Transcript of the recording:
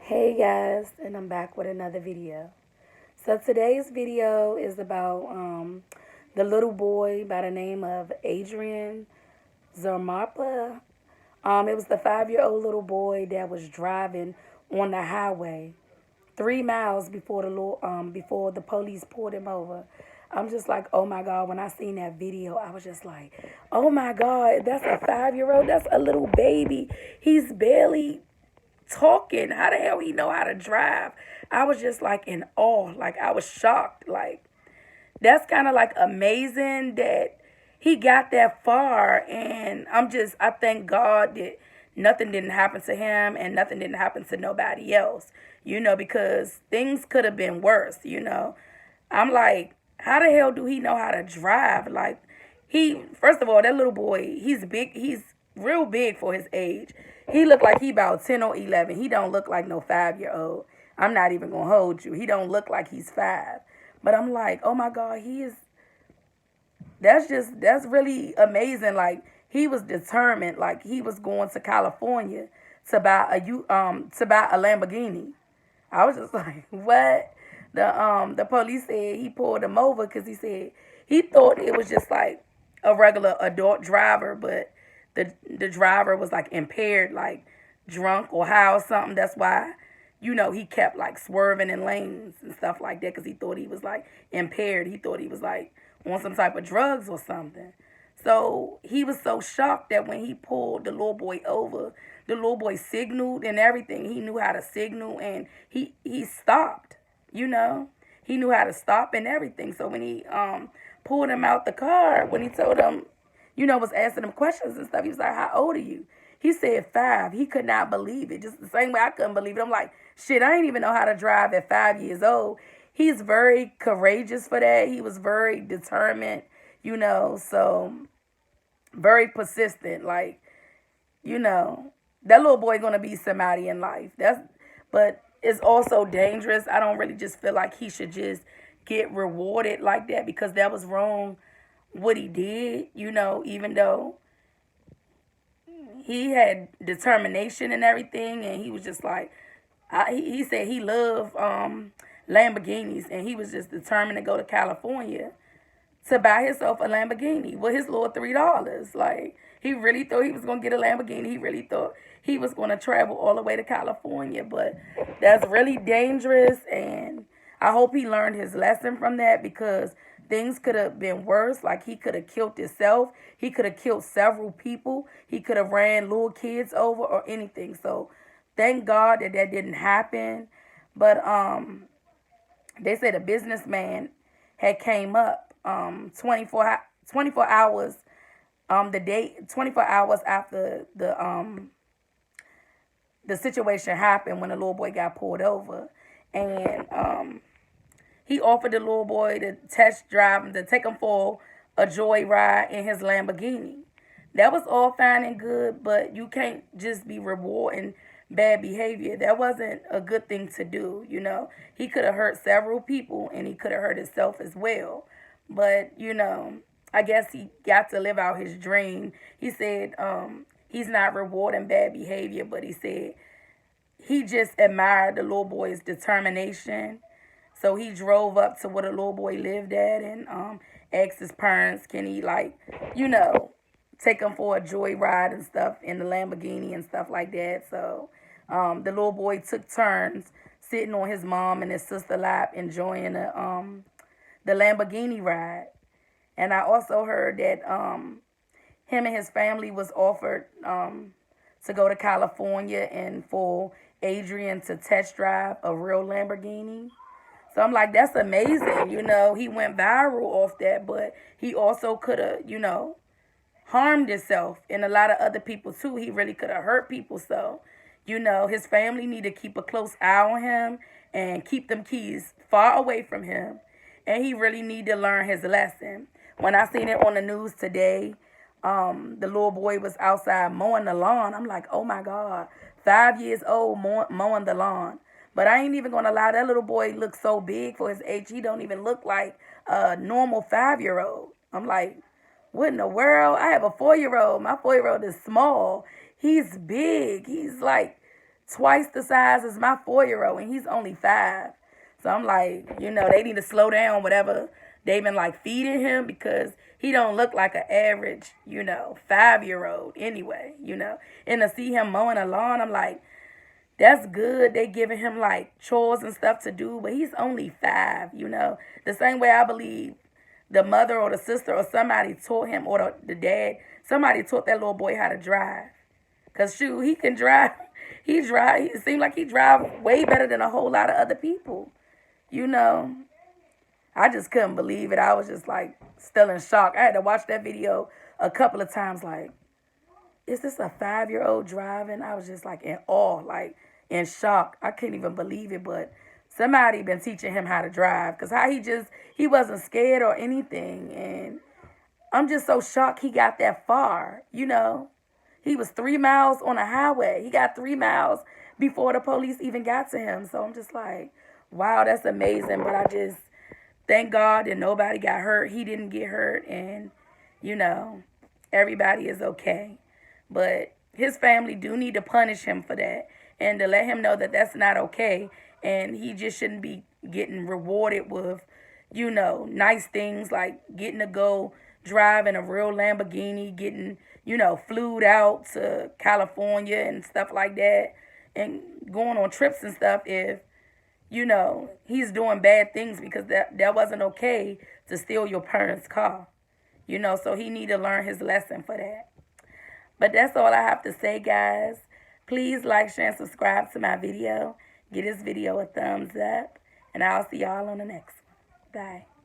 Hey guys, and I'm back with another video. So today's video is about the little boy by the name of Adrian Zarmapa. It was the 5-year-old little boy that was driving on the highway 3 miles before the police pulled him over. I'm just like, oh my God, when I seen that video, I was just like, oh my God, that's a 5-year-old, that's a little baby. He's barely talking. How the hell he know how to drive? I was just like in awe. Like I was shocked. Like that's kind of like amazing that he got that far. And I thank God that nothing didn't happen to him and nothing didn't happen to nobody else, because things could have been worse. I'm like, how the hell do he know how to drive? Like, first of all, that little boy, he's big, he's real big for his age. He look like he about 10 or 11. He don't look like no 5-year-old. I'm not even gonna hold you. He don't look like he's 5. But I'm like, oh my God, that's really amazing. Like, he was determined, like he was going to California to buy a Lamborghini. I was just like, what? The police said he pulled him over because he said he thought it was just like a regular adult driver, but the driver was like impaired, like drunk or high or something. That's why, he kept like swerving in lanes and stuff like that because he thought he was like impaired. He thought he was like on some type of drugs or something. So he was so shocked that when he pulled the little boy over, the little boy signaled and everything. He knew how to signal and he stopped, you know. He knew how to stop and everything. So when he pulled him out the car, when he told him, was asking him questions and stuff, he was like, how old are you? He said 5. He could not believe it. Just the same way I couldn't believe it. I'm like, shit, I ain't even know how to drive at 5 years old. He's very courageous for that. He was very determined, so very persistent. Like, that little boy gonna be somebody in life. But it's also dangerous. I don't really just feel like he should just get rewarded like that because that was wrong what he did, even though he had determination and everything, and he was just like, he said he loved Lamborghinis, and he was just determined to go to California to buy himself a Lamborghini with his little $3. Like, he really thought he was gonna get a Lamborghini. He really thought he was gonna travel all the way to California, but that's really dangerous. And I hope he learned his lesson from that because things could have been worse. Like, he could have killed himself. He could have killed several people. He could have ran little kids over or anything. So thank God that that didn't happen. But they said a businessman had came up 24 hours the day 24 hours after the situation happened when the little boy got pulled over, and he offered the little boy to test drive him, to take him for a joyride in his Lamborghini. That was all fine and good, but you can't just be rewarding bad behavior. That wasn't a good thing to do. He could have hurt several people and he could have hurt himself as well. But, I guess he got to live out his dream. He said he's not rewarding bad behavior, but he said he just admired the little boy's determination. So he drove up to where the little boy lived at and asked his parents, can he, like, you know, take him for a joyride and stuff in the Lamborghini and stuff like that. So the little boy took turns sitting on his mom and his sister lap enjoying the Lamborghini ride. And I also heard that him and his family was offered to go to California and for Adrian to test drive a real Lamborghini. So I'm like, that's amazing. He went viral off that, but he also could have, harmed himself and a lot of other people too. He really could have hurt people. So, his family need to keep a close eye on him and keep them keys far away from him. And he really need to learn his lesson. When I seen it on the news today, the little boy was outside mowing the lawn. I'm like, oh my God, 5 years old mowing the lawn. But I ain't even gonna lie, that little boy looks so big for his age. He don't even look like a normal 5-year-old. I'm like, what in the world? I have a 4-year-old. My 4-year-old is small. He's big. He's like twice the size as my 4-year-old, and he's only 5. So I'm like, they need to slow down whatever they've been like feeding him, because he don't look like an average, 5-year-old anyway. And to see him mowing a lawn, I'm like, that's good. They giving him like chores and stuff to do, but he's only 5. The same way I believe the mother or the sister or somebody taught him, or the dad, somebody taught that little boy how to drive. Cause shoot, he can drive. He drive. It seemed like he drive way better than a whole lot of other people. I just couldn't believe it. I was just like still in shock. I had to watch that video a couple of times. Like, is this a 5-year-old driving? I was just like in awe, like in shock. I couldn't even believe it. But somebody been teaching him how to drive, cause how he wasn't scared or anything. And I'm just so shocked he got that far. He was 3 miles on a highway. He got 3 miles before the police even got to him. So I'm just like, wow, that's amazing. But I just thank God that nobody got hurt. He didn't get hurt. And, everybody is okay. But his family do need to punish him for that, and to let him know that that's not okay. And he just shouldn't be getting rewarded with, nice things like getting to go drive in a real Lamborghini, getting, flued out to California and stuff like that, and going on trips and stuff if, he's doing bad things, because that wasn't okay to steal your parents' car. So he need to learn his lesson for that. But that's all I have to say, guys. Please like, share, and subscribe to my video. Give this video a thumbs up. And I'll see y'all on the next one. Bye.